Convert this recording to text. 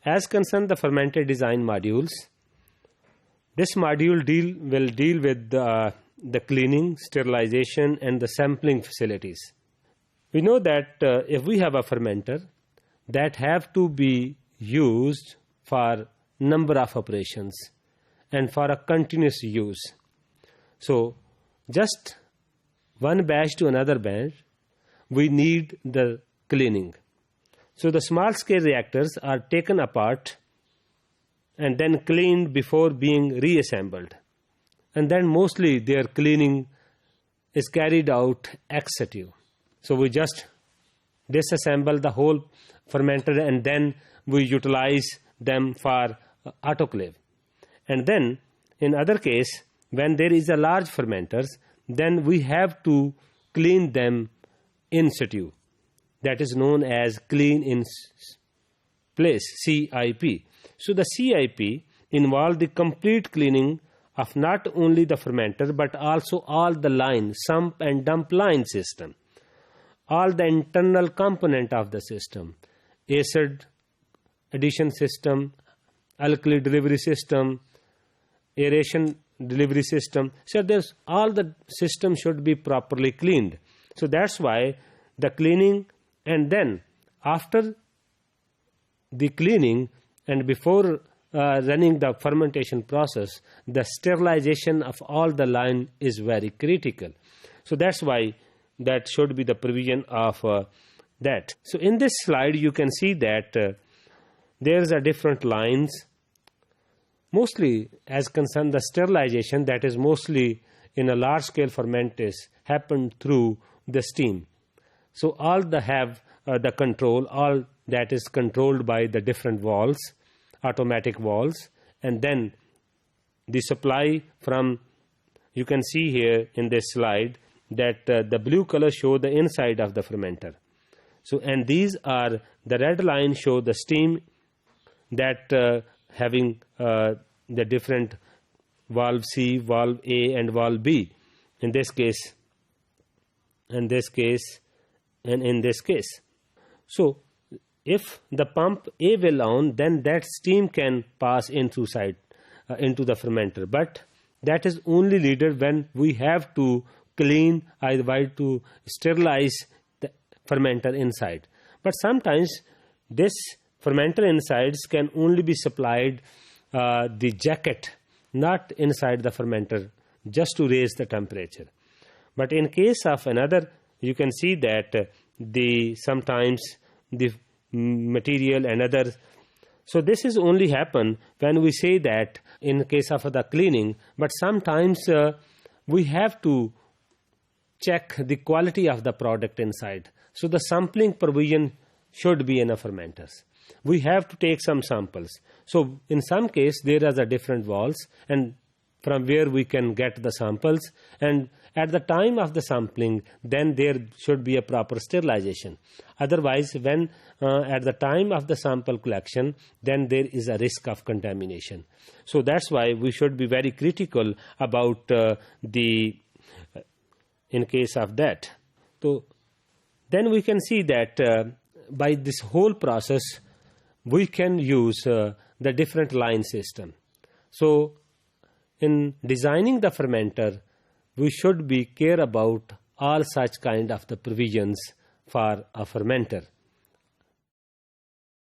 as concerned the fermenter design modules, this module will deal with the cleaning, sterilization and the sampling facilities. We know that if we have a fermenter that have to be used for number of operations and for a continuous use. So just one batch to another batch, we need the cleaning. So the small scale reactors are taken apart and then cleaned before being reassembled. And then mostly their cleaning is carried out ex situ. So we just disassemble the whole fermenter and then we utilize them for autoclave. And then in other case, when there is a large fermenters, then we have to clean them in situ. That is known as clean in place, CIP. So the CIP involves the complete cleaning of not only the fermenter but also all the line, sump and dump line system, all the internal component of the system, acid addition system, alkali delivery system, aeration delivery system. So there's all the system should be properly cleaned. So that's why the cleaning, and then after the cleaning and before running the fermentation process, the sterilization of all the line is very critical. So that's why that should be the provision of that. So in this slide you can see that there's a different lines. Mostly as concerned the sterilization, that is mostly in a large scale fermenters happen through the steam. So all the have the control, all that is controlled by the different valves, automatic valves, and then the supply from, you can see here in this slide that the blue color show the inside of the fermenter. So and these are, the red line show the steam that having the different valve C, valve A and valve B in this case, in this case and in this case. So if the pump A will on, then that steam can pass into into the fermenter, but that is only needed when we have to clean, either to sterilize the fermenter inside. But sometimes this fermenter insides can only be supplied the jacket, not inside the fermenter, just to raise the temperature. But in case of another, you can see that sometimes the material and others. So this is only happen when we say that in case of the cleaning, but sometimes we have to check the quality of the product inside. So the sampling provision should be in a fermenters. We have to take some samples. So in some case there is a different valves and from where we can get the samples, and at the time of the sampling then there should be a proper sterilization. Otherwise when at the time of the sample collection, then there is a risk of contamination. So that's why we should be very critical about in case of that. So then we can see that by this whole process we can use the different line system. So in designing the fermenter, we should be care about all such kind of the provisions for a fermenter.